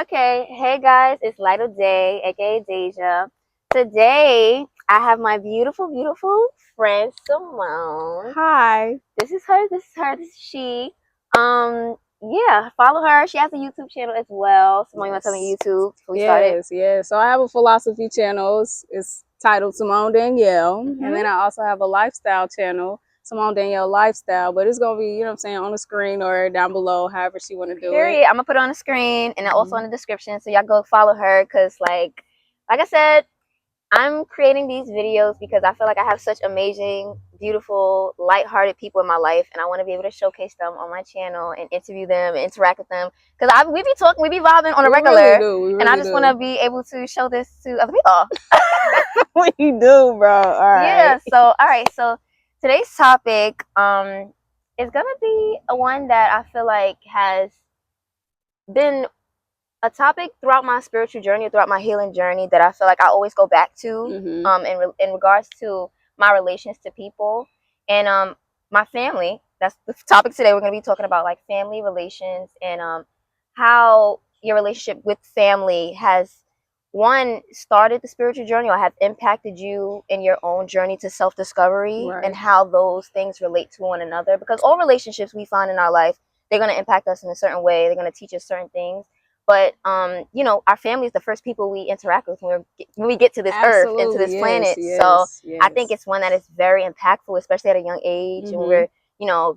Okay, hey guys, it's Light of Day, aka Deja. Today, I have my beautiful, beautiful friend Samone. Hi. This is her, this is her, this is she. Yeah, follow her. She has a YouTube channel as well. Samone, you want to tell me YouTube before we started? Yes. So I have a philosophy channel. It's titled Samone Danielle. And then I also have a lifestyle channel, Samone Danielle Lifestyle. But it's going to be, you know what I'm saying, on the screen or down below, however she want to do Period. it. I'm going to put it on the screen and also in the description. So y'all go follow her because, like I said, I'm creating these videos because I feel like I have such amazing, beautiful, lighthearted people in my life, and I want to be able to showcase them on my channel and interview them and interact with them. Because we be talking, we be vibing on a regular, and I just want to be able to show this to other people. We do, bro. All right. Yeah. So, all right. So today's topic is gonna be a one that I feel like has been a topic throughout my spiritual journey, throughout my healing journey, that I feel like I always go back to, in regards to my relations to people and my family. That's the topic today. We're going to be talking about like family relations and how your relationship with family has started the spiritual journey or have impacted you in your own journey to self-discovery, and how those things relate to one another, because all relationships we find in our life, they're going to impact us in a certain way. They're going to teach us certain things. But our family is the first people we interact with when we get to this earth, into this planet. So I think it's one that is very impactful, especially at a young age, and we're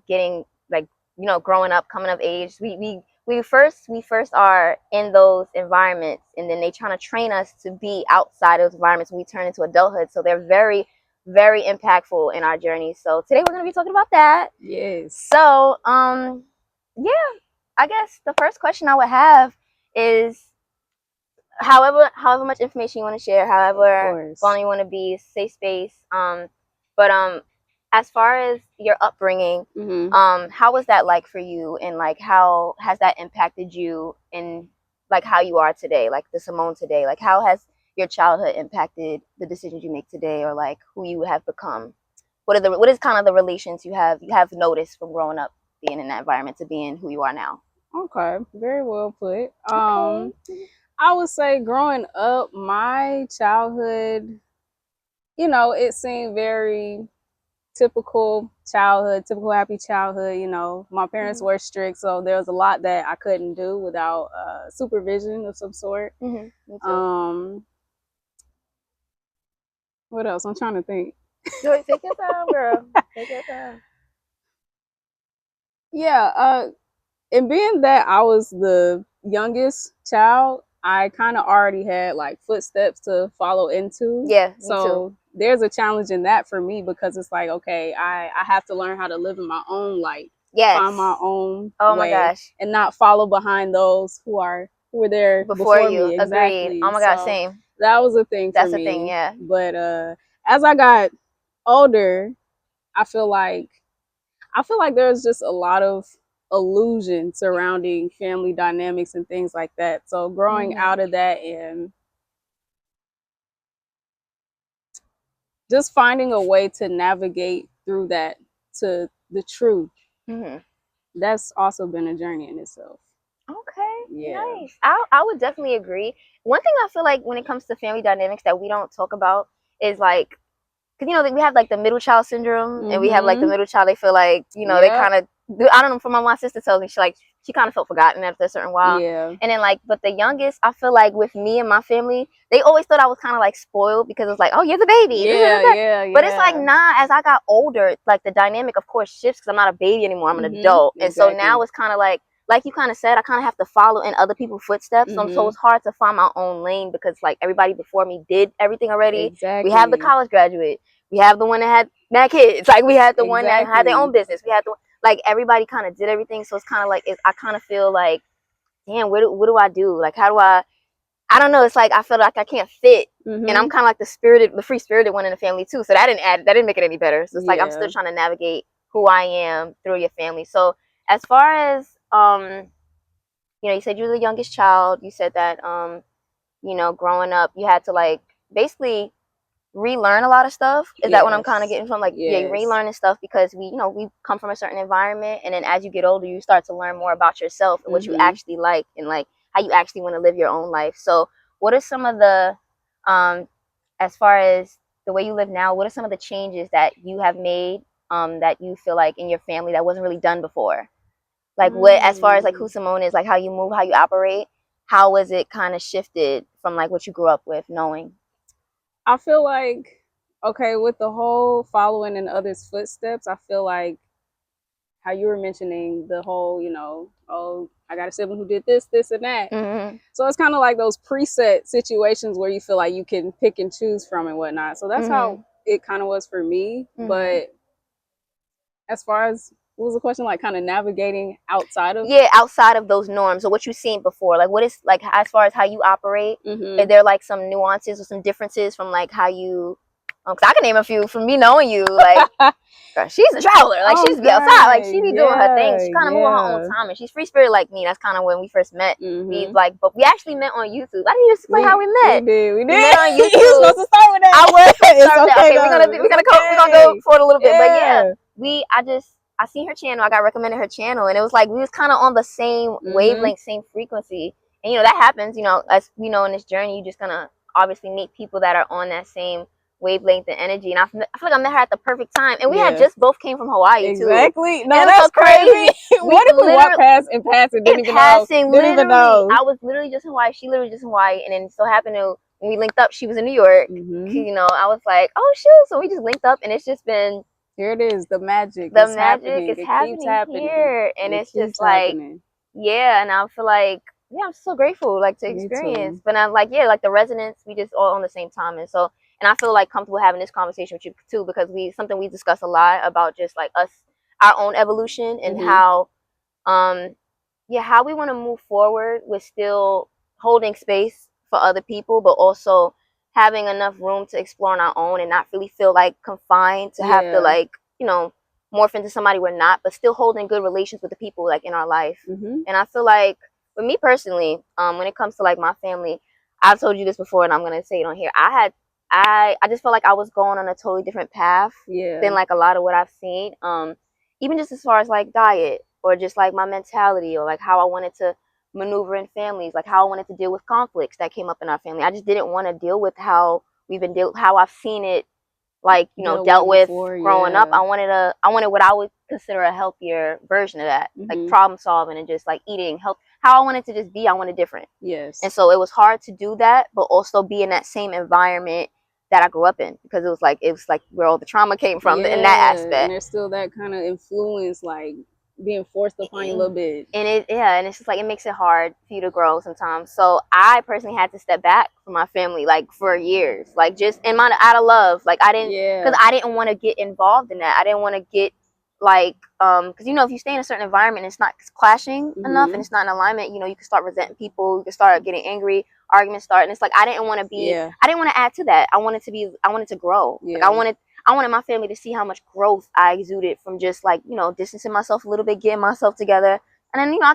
getting like growing up, coming of age. We first are in those environments, and then they trying to train us to be outside of those environments when we turn into adulthood. So they're very, very impactful in our journey. So today we're going to be talking about that. Yes. So yeah, I guess the first question I would have is, however much information you want to share, however vulnerable you want to be, safe space. But as far as your upbringing, how was that like for you, and like how has that impacted you in like how you are today, like the Samone today? Like how has your childhood impacted the decisions you make today, or like who you have become? What is kind of the relations you have noticed from growing up, being in that environment, to being who you are now? Okay, very well put. I would say growing up, my childhood, it seemed very typical childhood, typical happy childhood. My parents were strict, so there was a lot that I couldn't do without supervision of some sort. What else? I'm trying to think. Take your time, girl. Take your time. Yeah, and being that I was the youngest child, I kind of already had like footsteps to follow into. Yeah, me so too. There's a challenge in that for me, because it's like, okay, I have to learn how to live in my own light, find my own my way, gosh, and not follow behind those who were there before you. me. Exactly. Agreed. Oh my gosh, same. That was a thing for me. That's a thing, yeah. But as I got older, I feel like there's just a lot of illusion surrounding family dynamics and things like that. So growing out of that and just finding a way to navigate through that to the truth, that's also been a journey in itself. Okay, yeah. Nice. I would definitely agree. One thing I feel like when it comes to family dynamics that we don't talk about is like, because we have like the middle child syndrome, and we have like the middle child, they feel like they kind of, I don't know, from what my sister tells me, she kind of felt forgotten after a certain while. And then like, but the youngest, I feel like with me and my family, they always thought I was kind of like spoiled, because it's like, oh, you're the baby. But it's like, nah, as I got older, like the dynamic of course shifts, because I'm not a baby anymore, I'm an adult. And so now it's kind of like you kind of said, I kind of have to follow in other people's footsteps. So it's hard to find my own lane, because like everybody before me did everything already. We have the college graduate. We have the one that had mad kids. Like we had the one that had their own business. We had like everybody kind of did everything. So it's kind of like, I kind of feel like, damn, what do I do? Like how do I don't know. It's like I feel like I can't fit, and I'm kind of like the free spirited one in the family too. So that didn't make it any better. So it's like I'm still trying to navigate who I am through your family. So as far as you said you were the youngest child. You said that growing up you had to like basically relearn a lot of stuff. Is that what I'm kind of getting from? Like, yeah, you're relearning stuff because we come from a certain environment, and then as you get older, you start to learn more about yourself and what you actually like, and like how you actually want to live your own life. So what are some of the as far as the way you live now, what are some of the changes that you have made that you feel like in your family that wasn't really done before? Like what, as far as like who Samone is, like how you move, how you operate, how was it kind of shifted from like what you grew up with knowing? I feel like, okay, with the whole following in others' footsteps, I feel like how you were mentioning the whole, oh, I got a sibling who did this, this, and that. Mm-hmm. So it's kind of like those preset situations where you feel like you can pick and choose from and whatnot. So that's how it kind of was for me. But as far as, what was the question? Like kind of navigating outside of? Yeah, outside of those norms. So what you've seen before, like what is, like as far as how you operate, are there like some nuances or some differences from like how you, because I can name a few from me knowing you, like, girl, she's a traveler, like she's be outside, like she be doing her thing, she kind of move on her own time, and she's free spirit like me. That's kind of when we first met. We like, but we actually met on YouTube. I didn't even explain how we met. We met on YouTube. You were supposed to start with that. I was supposed to start with that. Okay, we're gonna go for it a little bit, but yeah, I seen her channel. I got recommended her channel, and it was like we was kind of on the same wavelength, same frequency. And that happens. As we know in this journey, you just gonna obviously meet people that are on that same wavelength and energy. And I feel like I met her at the perfect time. And we had just both came from Hawaii too. Exactly. No, and that's so crazy. What if we walked past in passing? Didn't even know. I was literally just in Hawaii. She literally just in Hawaii, and then it so happened to when we linked up, she was in New York. I was like, oh shoot! So we just linked up, and it's just been. Here it is, the magic. The magic is happening here, and it's just like, yeah. And I feel like, yeah, I'm so grateful, like to experience. But I'm like, yeah, like the resonance, we just all on the same time, and so, and I feel like comfortable having this conversation with you too, because something we discuss a lot about just like us, our own evolution, and how, how we want to move forward with still holding space for other people, but also having enough room to explore on our own and not really feel like confined to have to like, morph into somebody we're not, but still holding good relations with the people like in our life. And I feel like with me personally, when it comes to like my family, I've told you this before and I'm going to say it on here. I just felt like I was going on a totally different path than like a lot of what I've seen. Even just as far as like diet or just like my mentality or like how I wanted to maneuver in families, like how I wanted to deal with conflicts that came up in our family. I just didn't want to deal with how how I've seen it, like dealt with before, growing up. I wanted what I would consider a healthier version of that, like problem solving and just like eating health. How I wanted to just be, I wanted different. Yes. And so it was hard to do that, but also be in that same environment that I grew up in, because it was like where all the trauma came from in that aspect. And there's still that kind of influence, like being forced upon you a little bit. And it's just like it makes it hard for you to grow sometimes. So I personally had to step back from my family like for years, like just out of love. Like I didn't, because I didn't want to get involved in that. I didn't want to get like because if you stay in a certain environment and it's not clashing enough and it's not in alignment, you can start resenting people, you can start getting angry, arguments start, and it's like I didn't want to be I didn't want to add to that. I wanted to grow. Like I wanted my family to see how much growth I exuded from just like, distancing myself a little bit, getting myself together. And then, I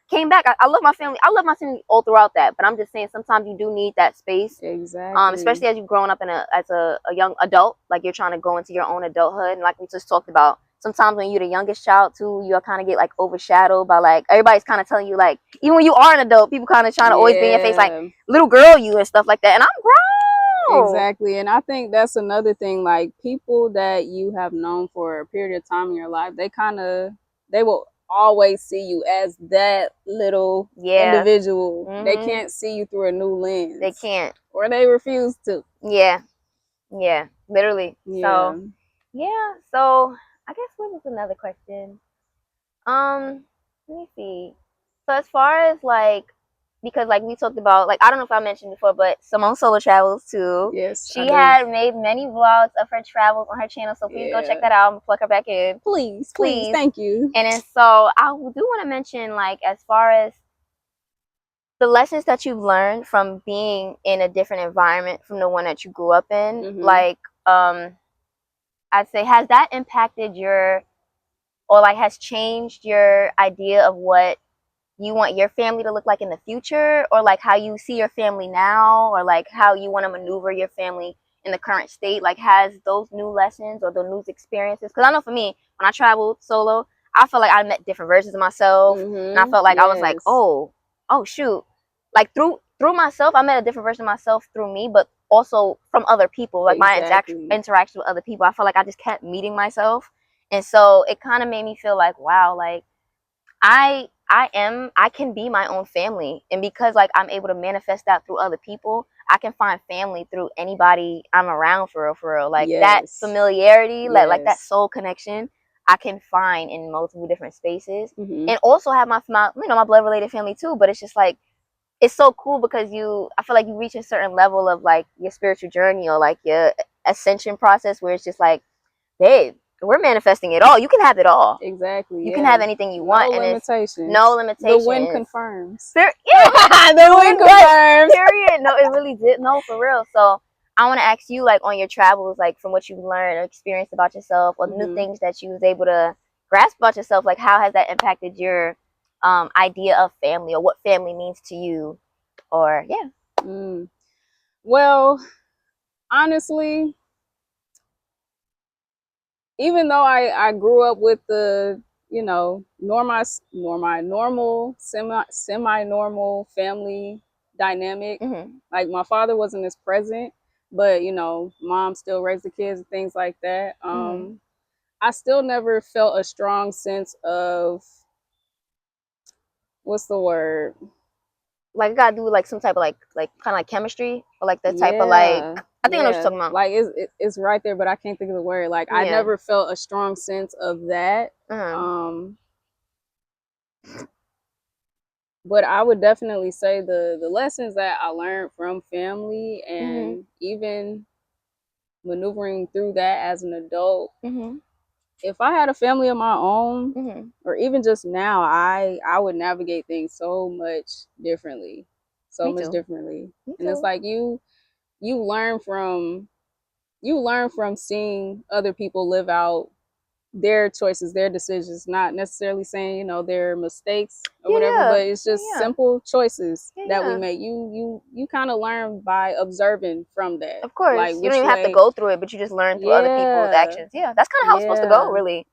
came back. I love my family. I love my family all throughout that. But I'm just saying sometimes you do need that space. Exactly. Especially as you're growing up as a young adult, like you're trying to go into your own adulthood. And like we just talked about, sometimes when you're the youngest child too, you'll kind of get like overshadowed by like, everybody's kind of telling you like, even when you are an adult, people kind of trying to always be in your face like, little girl you and stuff like that. And I'm grown. Exactly. And I think that's another thing, like people that you have known for a period of time in your life, they will always see you as that little individual. They can't see you through a new lens. They can't. Or they refuse to. Yeah, literally. So I guess what was another question? Let me see. So as far as like, because like we talked about, like I don't know if I mentioned before, but Samone solo travels too. Yes, she had made many vlogs of her travels on her channel, so please go check that out. I'm gonna plug her back in. Please, thank you. And then so I do want to mention, like, as far as the lessons that you've learned from being in a different environment from the one that you grew up in, like I'd say, has that impacted has changed your idea of what you want your family to look like in the future, or like how you see your family now, or like how you want to maneuver your family in the current state? Like, has those new lessons or the new experiences, because I know for me, when I traveled solo, I felt like I met different versions of myself, and I felt like I was like, oh shoot, like through myself, I met a different version of myself through me, but also from other people, like my interaction with other people. I felt like I just kept meeting myself, and so it kind of made me feel like, wow, like I can be my own family, and because like I'm able to manifest that through other people, I can find family through anybody I'm around, for real. Like that familiarity, like that soul connection, I can find in multiple different spaces, and also have my my blood related family too. But it's just like, it's so cool because I feel like you reach a certain level of like your spiritual journey or like your ascension process where it's just like, babe, we're manifesting it all. You can have it all. Exactly. You can have anything you want. No limitations. No limitations. The wind confirms. Yeah. The wind confirms. Period. No, it really did. No, for real. So I want to ask you, like, on your travels, like from what you've learned or experienced about yourself, or new things that you was able to grasp about yourself, like how has that impacted your idea of family, or what family means to you, or Well, honestly, even though I grew up with the, normal, semi-normal family dynamic, like my father wasn't as present, but mom still raised the kids and things like that. I still never felt a strong sense of, what's the word? Like, it gotta do with like some type of like kind of like chemistry, or like the type of like, I think I know what you're talking about. Like it's right there, but I can't think of the word. Like I never felt a strong sense of that. But I would definitely say the lessons that I learned from family, and even maneuvering through that as an adult. If I had a family of my own, or even just now, I would navigate things so much differently. And it's like you learn from seeing other people live out their choices, their decisions, not necessarily saying, their mistakes or whatever, but it's just simple choices that we make. You kind of learn by observing from that. Of course, like, you don't even have to go through it, but you just learn through other people's actions. Yeah, that's kind of how it's supposed to go, really.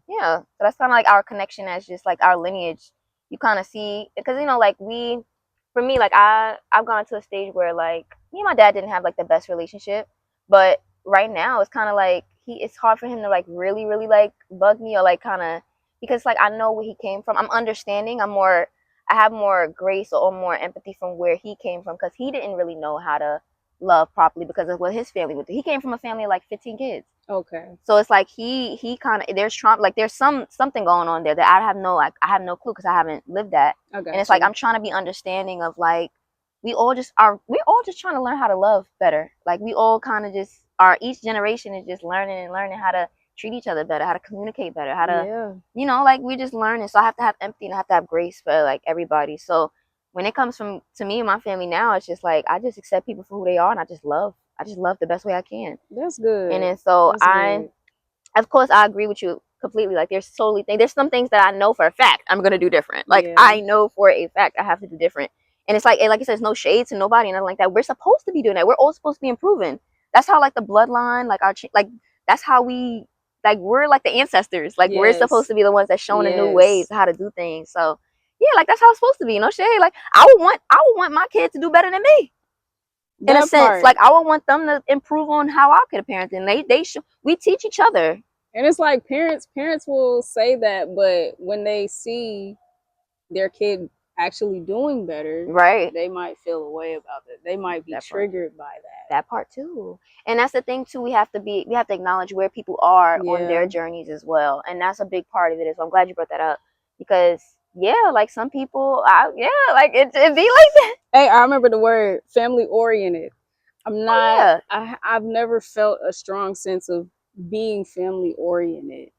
Yeah, so that's kind of like our connection as just like our lineage. You kind of see, because like for me, like I've gone to a stage where like me and my dad didn't have like the best relationship, but right now it's kind of like it's hard for him to like really like bug me, or like kind of, because like I know where he came from. I'm understanding. I have more grace or more empathy from where he came from, because he didn't really know how to love properly because of what his family would do. He came from a family of like 15 kids. Okay. So it's like he kind of, there's trauma, like there's something going on there that I have no clue, because I haven't lived that. Okay. And it's like I'm trying to be understanding of like we're all just trying to learn how to love better. Like we all kind of just each generation is just learning how to treat each other better, how to communicate better, how to like we're just learning. So I have to have empathy and I have to have grace for like everybody. So when it comes to me and my family now, it's just like I just accept people for who they are, and I just love the best way I can. That's good. And then so of course I agree with you completely. Like there's some things that I know for a fact I'm gonna do different. Like I know for a fact I have to do different. And it's like, like I said, there's no shade to nobody and nothing like that. We're supposed to be doing that. We're all supposed to be improving. That's how like the bloodline, like that's how we, like we're like the ancestors. Like we're supposed to be the ones that's showing the new ways how to do things. So yeah, like that's how it's supposed to be. No shade. Like I would want my kids to do better than me. In a sense, like I would want them to improve on how I could parent, and they should. We teach each other. And it's like parents will say that, but when they see their kid actually doing better, right, they might feel a way about it. They might be triggered by that part too. And that's the thing too. We have to acknowledge where people are on their journeys as well, and that's a big part of it. So I'm glad you brought that up, because like some people, like it be like that. Hey, I remember the word family oriented. I'm not. I've never felt a strong sense of being family oriented.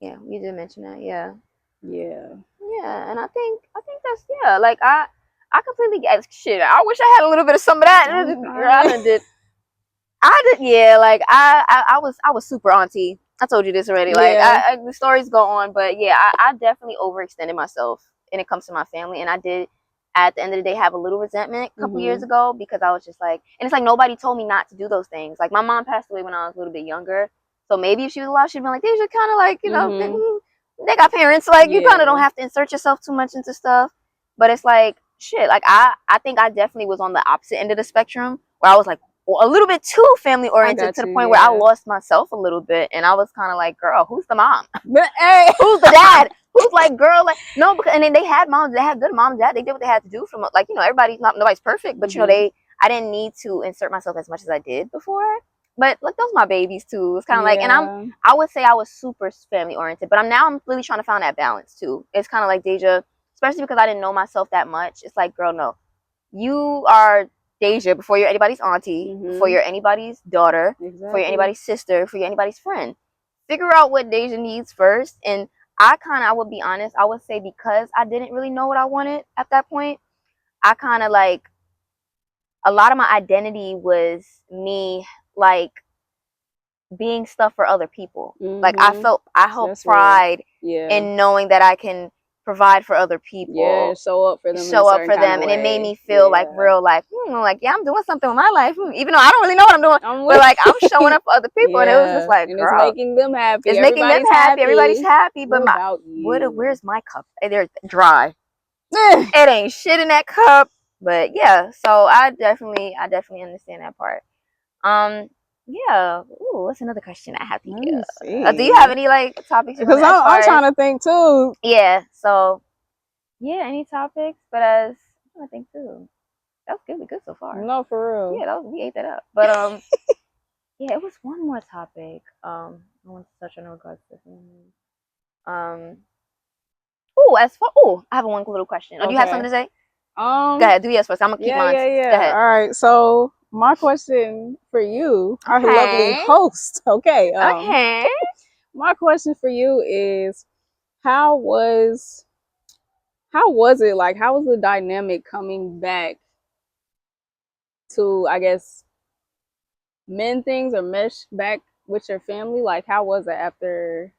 Yeah, you did mention that. Yeah. Yeah, and I think that's like I completely get shit. I wish I had a little bit of some of that. I did, like I was super auntie. I told you this already. Like the stories go on, but I definitely overextended myself when it comes to my family, and I did at the end of the day have a little resentment a couple years ago, because I was just like, and it's like nobody told me not to do those things. Like my mom passed away when I was a little bit younger, so maybe if she was alive, she'd been like, they should kind of like they got parents, like you kind of don't have to insert yourself too much into stuff. But it's like shit, like I think I definitely was on the opposite end of the spectrum where I was like a little bit too family oriented to the point where I lost myself a little bit, and I was kind of like, girl, who's the mom? Hey. Who's the dad? Who's like, girl, like, no, because, and then they had moms, they had good mom and dad, they did what they had to do from, like, you know, nobody's perfect, but, you know, I didn't need to insert myself as much as I did before, but, like, those are my babies, too. It's kind of like, and I would say I was super family oriented, but I'm really trying to find that balance, too. It's kind of like, Deja, especially because I didn't know myself that much, it's like, girl, no, you are Deja before you're anybody's auntie, before you're anybody's daughter, before you're anybody's sister, before you're anybody's friend. Figure out what Deja needs first, and I would be honest, I would say because I didn't really know what I wanted at that point, I kind of like, a lot of my identity was me, like, being stuff for other people. Like, I hold pride in knowing that I can provide for other people. Yeah, show up for them. And it made me feel like real, like, like, yeah, I'm doing something with my life, even though I don't really know what I'm doing, but like, I'm showing up for other people, and it was just like, and girl, it's making them happy. It's making them happy. Everybody's happy, but where's my cup? They're dry. It ain't shit in that cup. But yeah, so I definitely understand that part. Yeah. Ooh, what's another question I have to you? Do you have any like topics? Because I'm trying to think too. Yeah. So yeah, any topics? But as I think too, that was good. We good so far. No, for real. Yeah, we ate that up. But yeah, it was one more topic. I want to touch on regards to this. I have one little question. Oh, do you have something to say? Go ahead, do yours first. I'm gonna keep mine. Go ahead. All right. So my question for you, our lovely host. Okay. My question for you is, how was it like? How was the dynamic coming back to, I guess, mend things or mesh back with your family? Like, how was it after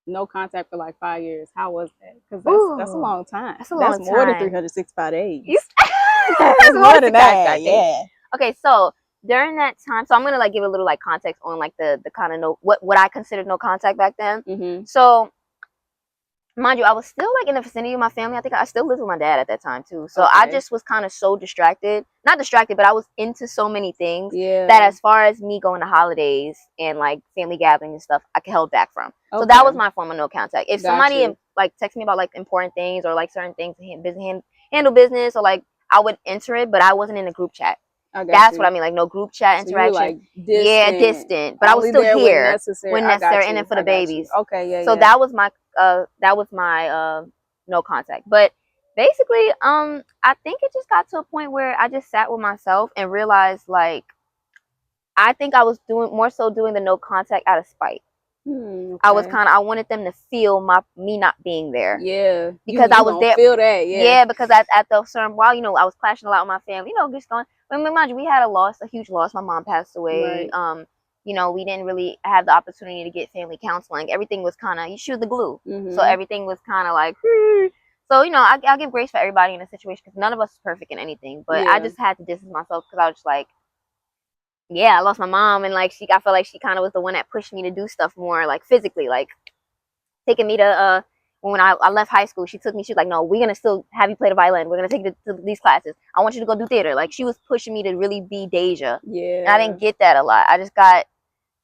no contact for like 5 years? How was that? Because that's a long time. That's more than 365 days. That's more than that. Yeah. Okay, so during that time, so I'm gonna like give a little like context on like the kind of what I considered no contact back then. So mind you, I was still like in the vicinity of my family. I think I still lived with my dad at that time too. So I just was kind of so distracted. Not distracted, but I was into so many things that as far as me going to holidays and like family gatherings and stuff, I held back from. So that was my form of no contact. If somebody like text me about like important things or like certain things to handle business, or like I would enter it, but I wasn't in a group chat. That's what I mean, like no group chat interaction. So like distant, but I was still here when necessary, and then for the babies. So that was my no contact. But basically, I think it just got to a point where I just sat with myself and realized, like, I think I was doing the no contact out of spite. I was I wanted them to feel me not being there. Yeah. Because I was there. Feel that, yeah. Because at the certain while, you know, I was clashing a lot with my family, you know, just going. But mind you, we had a huge loss. My mom passed away. Right. You know, we didn't really have the opportunity to get family counseling. Everything was you shoot the glue. So everything was like, so, you know, I'll give grace for everybody in a situation because none of us is perfect in anything. But I just had to distance myself because I was just like, yeah, I lost my mom, and like I felt like she kind of was the one that pushed me to do stuff more like physically, like taking me to when I left high school. She was like, no, we're gonna still have you play the violin. We're gonna take you to these classes. I want you to go do theater. Like, she was pushing me to really be Deja. Yeah, and I didn't get that a lot. I just got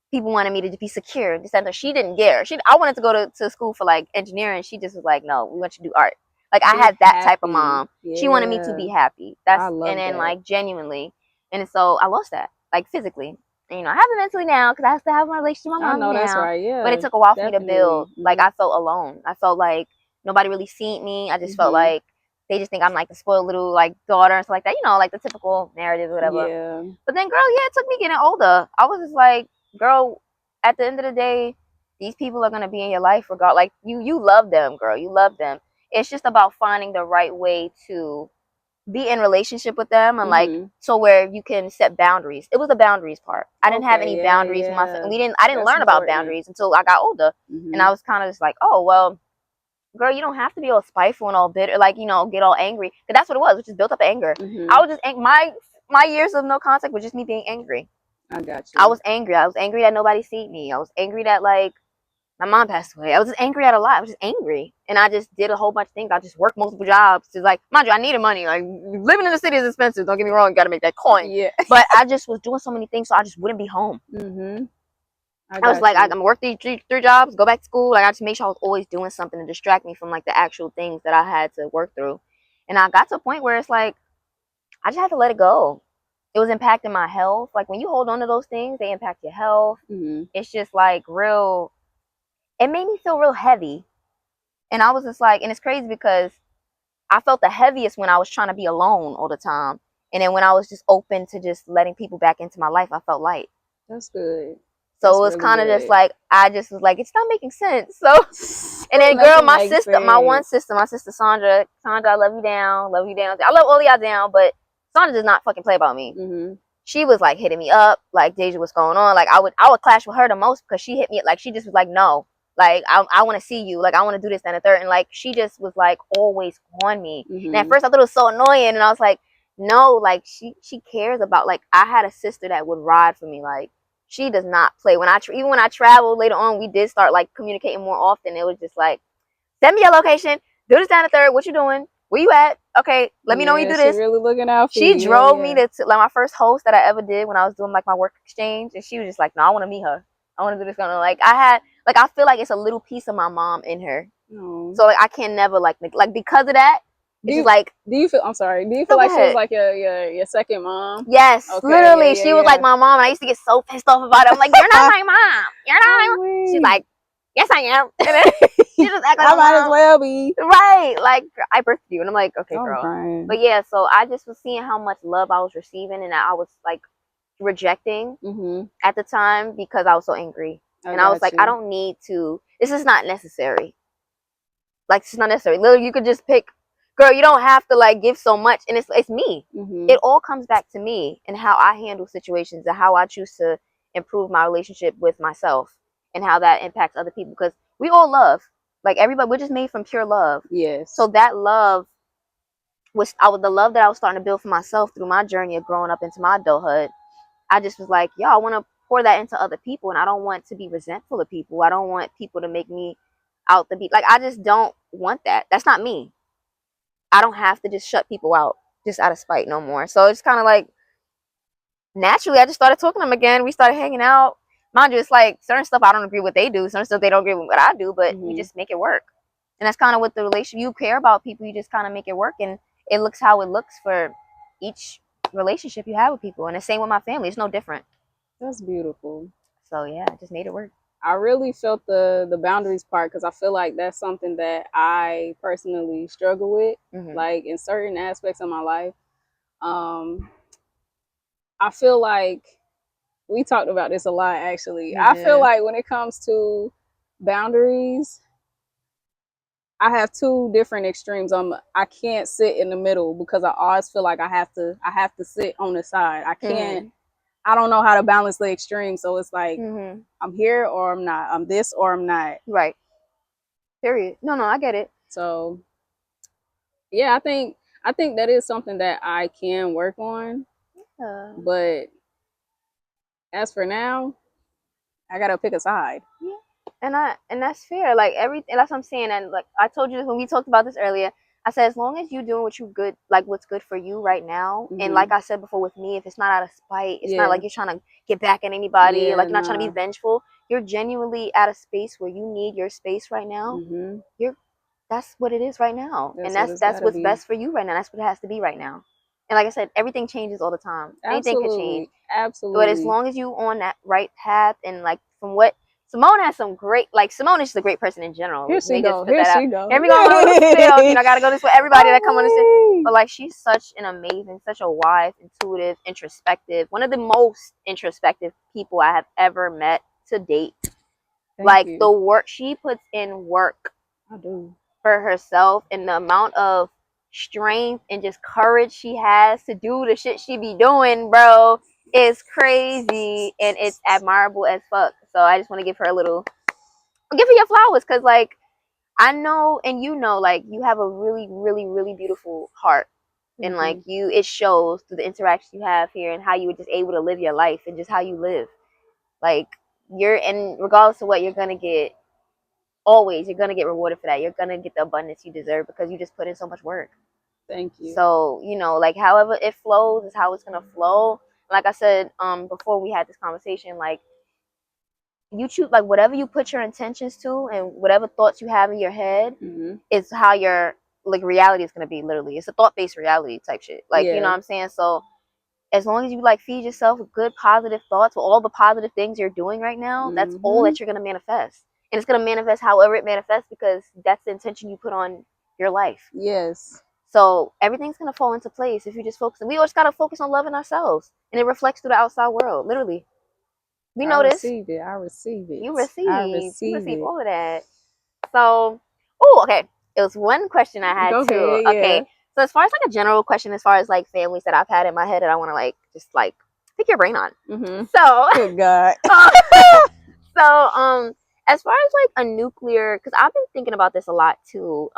people wanted me to be secure. She didn't care. I wanted to go to school for like engineering. She just was like, no, we want you to do art. Like, I had that type of mom. Yeah. She wanted me to be happy. Like genuinely, and so I lost that. Like physically, and, you know, I have it mentally now because I still have my relationship with my mom. I know now, that's right, yeah. But it took a while for me to build. Like, I felt alone. I felt like nobody really seen me. I just felt like they just think I'm like the spoiled little like daughter and stuff like that. You know, like the typical narrative or whatever. Yeah. But then, girl, it took me getting older. I was just like, girl, at the end of the day, these people are gonna be in your life regardless. Like, you love them, girl. You love them. It's just about finding the right way to be in relationship with them, and like so where you can set boundaries. It was the boundaries part. I didn't have any boundaries with my family. I didn't learn about boundaries until I got older, and I was kind of just like, oh well, girl, you don't have to be all spiteful and all bitter, like, you know, get all angry, because that's what it was, which is built up anger. I was just my years of no contact was just me being angry. I got you. I was angry that nobody seen me. I was angry that like My mom passed away. I was just angry at a lot. I was just angry. And I just did a whole bunch of things. I just worked multiple jobs. Just like, mind you, I needed money. Like, living in the city is expensive. Don't get me wrong. You got to make that coin. Yeah. But I just was doing so many things, so I just wouldn't be home. Mm-hmm. I was like, I'm going to work these three jobs, go back to school. Like, I just make sure I was always doing something to distract me from, like, the actual things that I had to work through. And I got to a point where it's like, I just had to let it go. It was impacting my health. Like, when you hold on to those things, they impact your health. Mm-hmm. It's just, like, real... It made me feel real heavy. And I was just like, and it's crazy because I felt the heaviest when I was trying to be alone all the time. And then when I was just open to just letting people back into my life, I felt light. That's good. So it was kind of just like, I just was like, it's not making sense. So, and then girl, my sister Sandra, I love you down. I love all of y'all down, but Sandra does not fucking play about me. Mm-hmm. She was like hitting me up, like, Deja, what's going on? Like, I would clash with her the most because she hit me, like, she just was like, no. Like, I want to see you. Like, I want to do this, that, and the third. And, like, she just was, like, always on me. Mm-hmm. And at first, I thought it was so annoying. And I was like, no, like, she cares about, like, I had a sister that would ride for me. Like, she does not play. Even when I traveled later on, we did start, like, communicating more often. It was just, like, send me your location. Do this, that, and the third. What you doing? Where you at? Okay, let me know when you do this. She really looking out for you. She drove me to, like, my first host that I ever did when I was doing, like, my work exchange. And she was just like, no, I want to meet her. I want to do this. Like, I feel like it's a little piece of my mom in her. Oh. So, like, I can never, like because of that, do you feel like she was like your second mom? Yes, okay, literally. She was like my mom, and I used to get so pissed off about it. I'm like, you're not my mom. You're not my mom. She's like, yes, I am. And then she just act like I might as well be. Right. Like, I birthed you. And I'm like, okay, girl. Crying. But yeah, so I just was seeing how much love I was receiving and that I was, like, rejecting at the time because I was so angry. And I was like, I don't need to. This is not necessary. Like, it's not necessary. Literally, you could just pick. Girl, you don't have to, like, give so much. And it's me. It all comes back to me and how I handle situations and how I choose to improve my relationship with myself and how that impacts other people. Because we all love. Like, everybody, we're just made from pure love. Yes. So that love the love that I was starting to build for myself through my journey of growing up into my adulthood. I just was like, yo, I want to pour that into other people, and I don't want to be resentful of people. I don't want people to make me out to be like, I just don't want that. That's not me. I don't have to just shut people out just out of spite no more. So it's kind of like, naturally, I just started talking to them again. We started hanging out. Mind you, it's like certain stuff I don't agree with what they do, certain stuff they don't agree with what I do, but we just make it work. And that's kind of what the relationship, you care about people, you just kind of make it work, and it looks how it looks for each relationship you have with people. And the same with my family. It's no different. That's beautiful. So yeah, I just made it work. I really felt the boundaries part because I feel like that's something that I personally struggle with, like in certain aspects of my life. I feel like we talked about this a lot, actually. I feel like when it comes to boundaries, I have two different extremes. I can't sit in the middle because I always feel like I have to sit on the side. I can't. I don't know how to balance the extremes. So it's like I'm here or I'm not. I'm this or I'm not. Right. Period. No, I get it. So yeah, I think that is something that I can work on. But as for now, I gotta pick a side. Yeah. And that's fair. Like and that's what I'm saying. And like I told you when we talked about this earlier, I said as long as you're doing what's good for you right now, and like I said before with me, if it's not out of spite, it's not like you're trying to get back at anybody, like you're not trying to be vengeful. You're genuinely at a space where you need your space right now. That's what it is right now, and that's what's best for you right now. That's what it has to be right now. And like I said, everything changes all the time. Anything can change. Absolutely. But as long as you on that right path, and like from what Samone has some great, like Samone is just a great person in general. Here she go. Here we go. I gotta go this way. Everybody that come on this, but like she's such an amazing, such a wise, intuitive, introspective, one of the most introspective people I have ever met to date. Thank you. The work she puts in work. I do. For herself, and the amount of strength and just courage she has to do the shit she be doing, bro, is crazy, and it's admirable as fuck. So I just want to give her give her your flowers, because like I know, and you know, like you have a really, really, really beautiful heart, and like it shows through the interactions you have here and how you were just able to live your life and just how you live. Like and regardless of what you're gonna get, always you're gonna get rewarded for that. You're gonna get the abundance you deserve because you just put in so much work. Thank you. So, like however it flows is how it's gonna flow. Like I said, before we had this conversation, like you choose, like whatever you put your intentions to and whatever thoughts you have in your head is how your like reality is gonna be. Literally, it's a thought-based reality type shit. Like, you know what I'm saying? So as long as you like feed yourself with good positive thoughts with all the positive things you're doing right now, that's all that you're gonna manifest. And it's gonna manifest however it manifests because that's the intention you put on your life. Yes. So everything's gonna fall into place if you just focus. We always gotta focus on loving ourselves, and it reflects through the outside world. Literally, we know this. I receive it. You receive all of that. So, okay. It was one question I had too. Okay. So as far as like a general question, as far as like families that I've had in my head that I want to like just like pick your brain on. So, good God. So, as far as like a nuclear, because I've been thinking about this a lot too.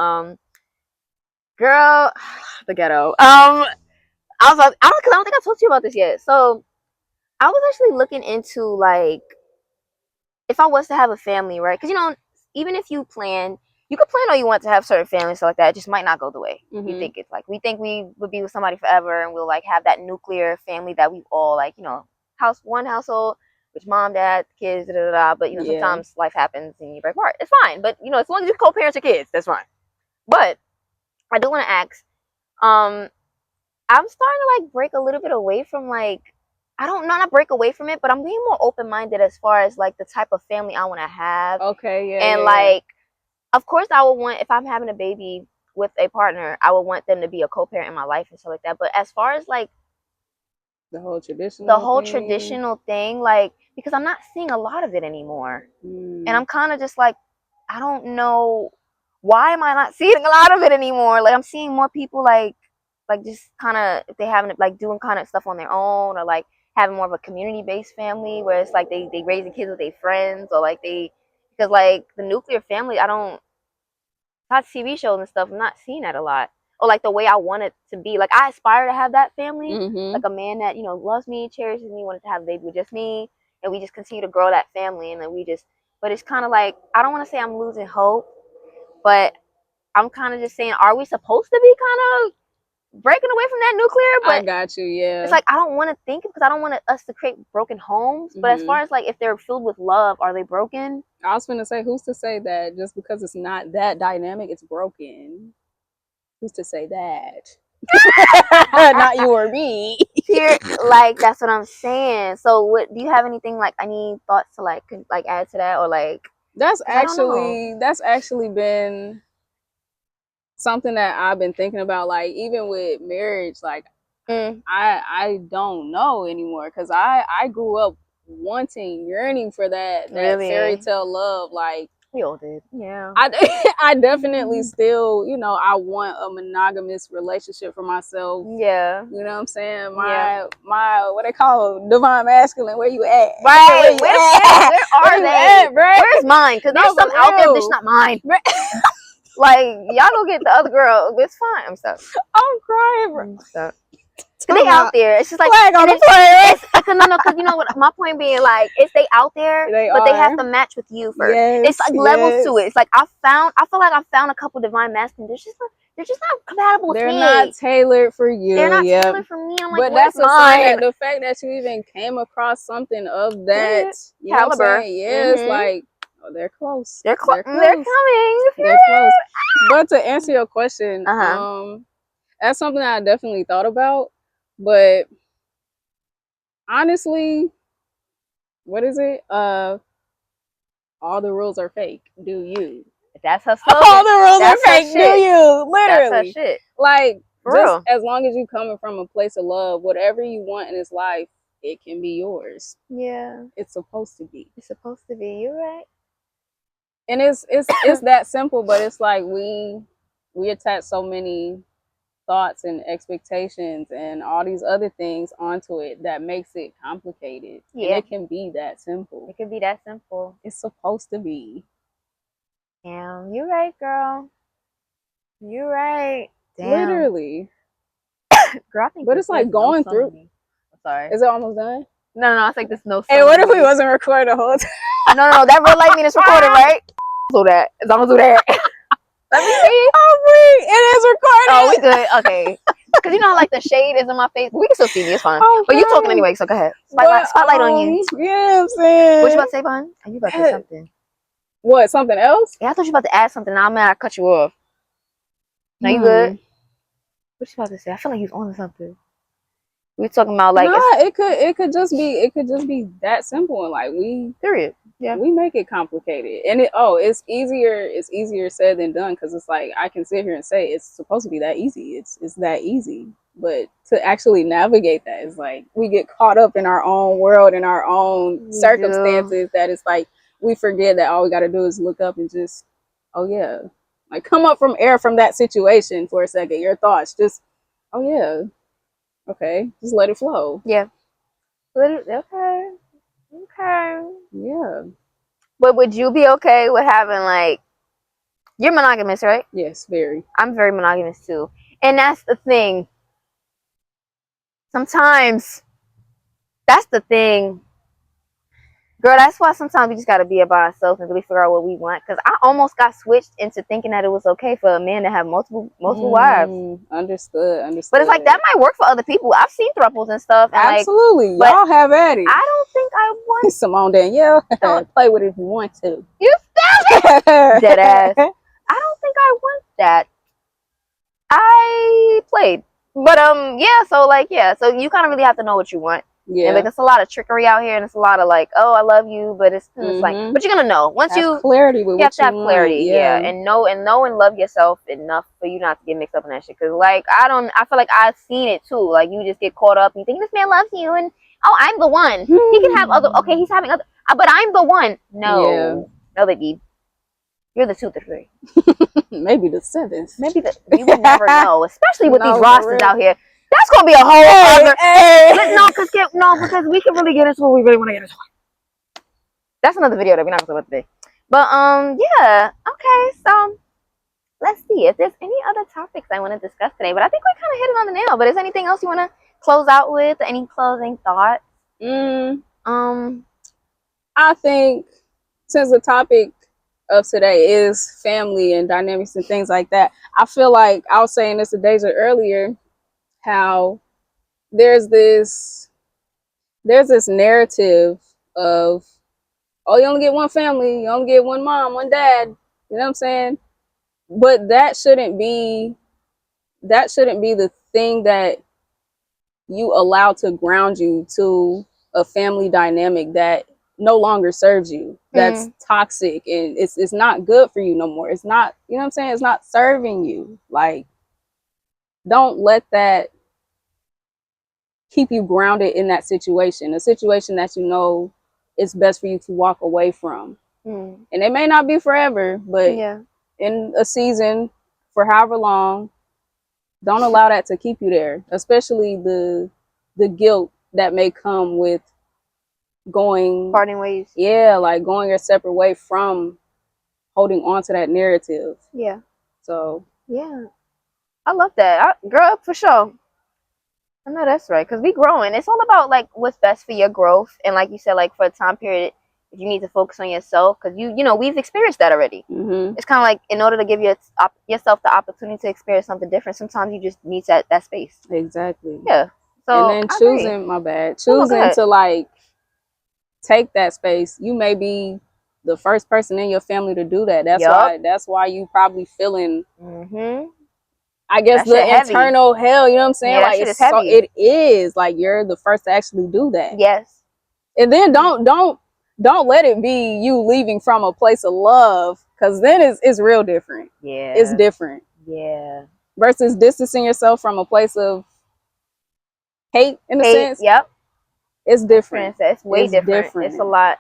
Girl, the ghetto. I don't think I told you about this yet. So, I was actually looking into like if I was to have a family, right? Because even if you plan, you could plan all you want to have certain families, stuff like that. It just might not go the way you think it's like. We think we would be with somebody forever, and we'll like have that nuclear family that we all like, one household, which mom, dad, kids, But sometimes life happens and you break apart. It's fine, but as long as you co-parent your kids, that's fine. But I do want to ask, I'm starting to like break a little bit away from like. I don't not break away from it, but I'm being more open-minded as far as like the type of family I want to have. Okay, yeah. And like, of course, I would want, if I'm having a baby with a partner, I would want them to be a co-parent in my life and stuff like that. But as far as like the whole traditional thing, like, because I'm not seeing a lot of it anymore, and I'm kind of just like, I don't know, why am I not seeing a lot of it anymore? Like, I'm seeing more people like just kind of, if they haven't like doing kind of stuff on their own, or like having more of a community-based family where it's like they raising kids with their friends, or like because like the nuclear family, not TV shows and stuff, I'm not seeing that a lot. Or like the way I want it to be. Like I aspire to have that family, like a man that loves me, cherishes me, wanted to have a baby with just me, and we just continue to grow that family, and then but it's kind of like, I don't want to say I'm losing hope, but I'm kind of just saying, are we supposed to be kind of breaking away from that nuclear? But I got you, yeah. It's like, I don't want to think, because I don't want us to create broken homes. But as far as like, if they're filled with love, are they broken? I was going to say, who's to say that just because it's not that dynamic, it's broken? Who's to say that? Not you or me. Here, like, that's what I'm saying. So do you have anything, like, any thoughts to like add to that, or like? That's actually been something that I've been thinking about, like even with marriage, like I don't know anymore, because I grew up yearning for that really? fairy tale love. Like we all did. Yeah. I definitely still, I want a monogamous relationship for myself. Yeah. You know what I'm saying? My what they call divine masculine, where you at? Right. Where are they? Where's mine? Because there's some out there that's not mine. Like, y'all go get the other girl. It's fine. I'm sorry. I'm crying, bro. They out there. It's just like, flag on the play. No, because you know what? My point being, like, it's they out there, but they have to match with you first. It's like levels to it. It's like I feel like I found a couple divine masculines. They're just not compatible with me. They're not tailored for you. They're not tailored for me. I'm like, but that's mine? The fact that you even came across something of that caliber. It's like, oh, they're close. They're coming. They're close. But to answer your question, that's something I definitely thought about. But honestly, what is it? All the rules are fake. Do you? That's her slogan. All the rules are fake. Do you? Literally. That's her shit. Like, just as long as you coming from a place of love, whatever you want in this life, it can be yours. Yeah. It's supposed to be. It's supposed to be. You're right. And it's that simple, but it's like we attach so many thoughts and expectations and all these other things onto it that makes it complicated. Yeah. And it can be that simple. It can be that simple. It's supposed to be. Damn, you're right, girl. You're right. Damn. Literally. Girl, I think but it's like going through. I'm sorry. Is it almost done? No, I think there's no. Hey, what if we wasn't recording the whole time? No, that red light mean it's recorded, right? do that. Don't do that. Let me see. Oh, it is recorded. Oh, we good. Okay. Because you know, like the shade is in my face. We can still see me. It's fine. Okay. But you talking anyway, so go ahead. Spotlight on you. Yeah, I'm saying. What you about to say, Bun? Are you about to say something? What? Something else? Yeah, I thought you were about to add something. Now I'm mad I cut you off. Now you good? What you about to say? I feel like you was on something. We talking about like it could just be that simple, and like period. Yeah, we make it complicated, and it's easier said than done, because it's like I can sit here and say it's supposed to be that easy. It's that easy, but to actually navigate that is like we get caught up in our own world, in our own circumstances, that it's like we forget that all we got to do is look up and just like come up from that situation for a second. Your thoughts just okay, just let it flow. Yeah. Okay. Yeah. But would you be okay with having like, you're monogamous, right? Yes, very. I'm very monogamous too. And that's the thing. Sometimes that's the thing. Girl, that's why sometimes we just gotta be about ourselves and really figure out what we want. Because I almost got switched into thinking that it was okay for a man to have multiple wives. Understood. But it's like that might work for other people. I've seen throuples and stuff. And absolutely, like, y'all have at it. I don't think I want Samone Danielle. Play with it if you want to. You stop it. Dead ass. I don't think I want that. I played, but so you kind of really have to know what you want. Yeah, and like it's a lot of trickery out here, and it's a lot of like, oh, I love you, but it's like, but you're gonna know once you clarity with you have to have clarity, yeah, and know and love yourself enough for you not to get mixed up in that shit. Because like I feel like I've seen it too. Like you just get caught up. You think this man loves you, and I'm the one. He can have other. Okay, he's having other, but I'm the one. No, baby, you're the 2 to 3. Maybe the 7th. Maybe you would never know, especially with these rosters out here. That's gonna be a whole other. Because we can really get into what we really want to get into. That's another video that we're not gonna talk about today. But okay. So let's see if there's any other topics I want to discuss today. But I think we kind of hit it on the nail. But is anything else you want to close out with? Any closing thoughts? I think since the topic of today is family and dynamics and things like that, I feel like I was saying this to Deja earlier, how there's this narrative of, oh, you only get one family, you only get one mom, one dad, you know what I'm saying? But that shouldn't be the thing that you allow to ground you to a family dynamic that no longer serves you, that's toxic, and it's not good for you no more. It's not, you know what I'm saying, it's not serving you. Like, don't let that keep you grounded in that situation, a situation that you know it's best for you to walk away from. And it may not be forever, but in a season, for however long, don't allow that to keep you there, especially the guilt that may come with parting ways. Yeah, like going your separate way from holding on to that narrative. Yeah. So yeah, I love that. Girl, for sure. I know that's right, because we growing. It's all about like what's best for your growth, and like you said, like for a time period, if you need to focus on yourself, because you know we've experienced that already. It's kind of like in order to give yourself the opportunity to experience something different, sometimes you just need that space. Exactly. Yeah. So and then choosing to like take that space. You may be the first person in your family to do that. That's why you probably feeling I guess the internal hell, you know what I'm saying? Yeah, like it's heavy. it is like you're the first to actually do that. Yes. And then don't let it be you leaving from a place of love, because then it's real different. Yeah. It's different. Yeah. Versus distancing yourself from a place of hate, in a sense. Yep. It's different. It's way different. It's a lot.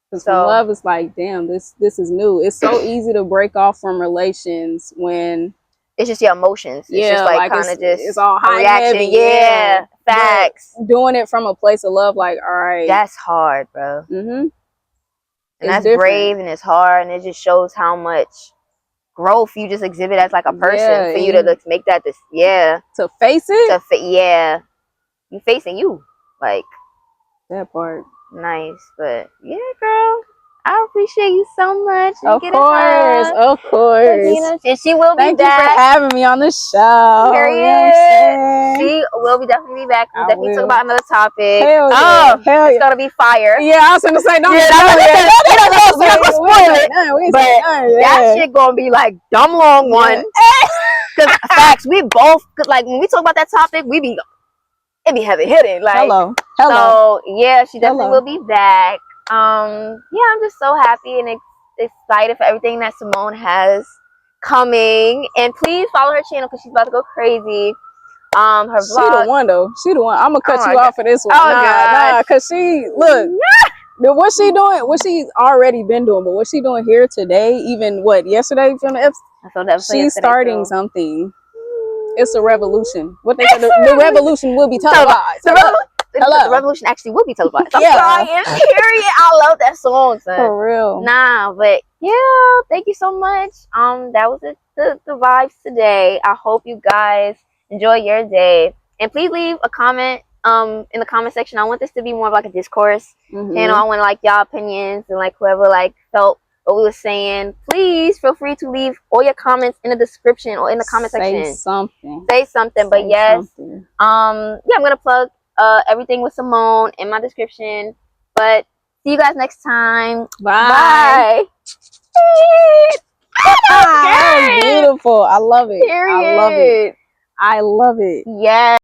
Because from love, it's like, damn, this is new. It's so easy to break off from relations when it's just your emotions. It's just like kind of just it's all high reaction. Heavy. Yeah. Facts. But doing it from a place of love, like, all right, that's hard, bro. And that's brave, and it's hard, and it just shows how much growth you just exhibit as like a person for you to make that to face it. You facing you, like that part. Nice. But yeah, girl, I appreciate you so much. Of course. And she will be Thank back. you for having me on the show. Period. You know what I'm saying? She will be definitely back. We'll I definitely talk will. about another topic. Hell yeah. Hell It's gonna be fire. Yeah, I was gonna say, don't We're not gonna spoil it. But that shit gonna be like dumb long one. Cause facts, we both, cause like when we talk about that topic, it be heavy hitting. Like, hello. So yeah, she definitely will be back. Yeah, I'm just so happy and excited for everything that Samone has coming. And please follow her channel because she's about to go crazy. Her vlog. She the one though. She the one. I'm gonna cut you off for this one. Oh nah, cause she look. What she doing? What she's already been doing, but what she doing here today? Even yesterday from the episode. She's starting something. It's a revolution. What they said, the revolution will be televised. The revolution actually will be televised. I'm crying. Period. I love that song, son. For real. Nah, but yeah, thank you so much. That was the vibes today. I hope you guys enjoy your day. And please leave a comment in the comment section. I want this to be more of like a discourse channel. I want like y'all opinions and like whoever like felt what we were saying. Please feel free to leave all your comments in the description or in the comment section. Say something. But yes, yeah, I'm gonna plug everything with Samone in my description. But see you guys next time. Bye. That was beautiful. I love it. Period. I love it. Yes.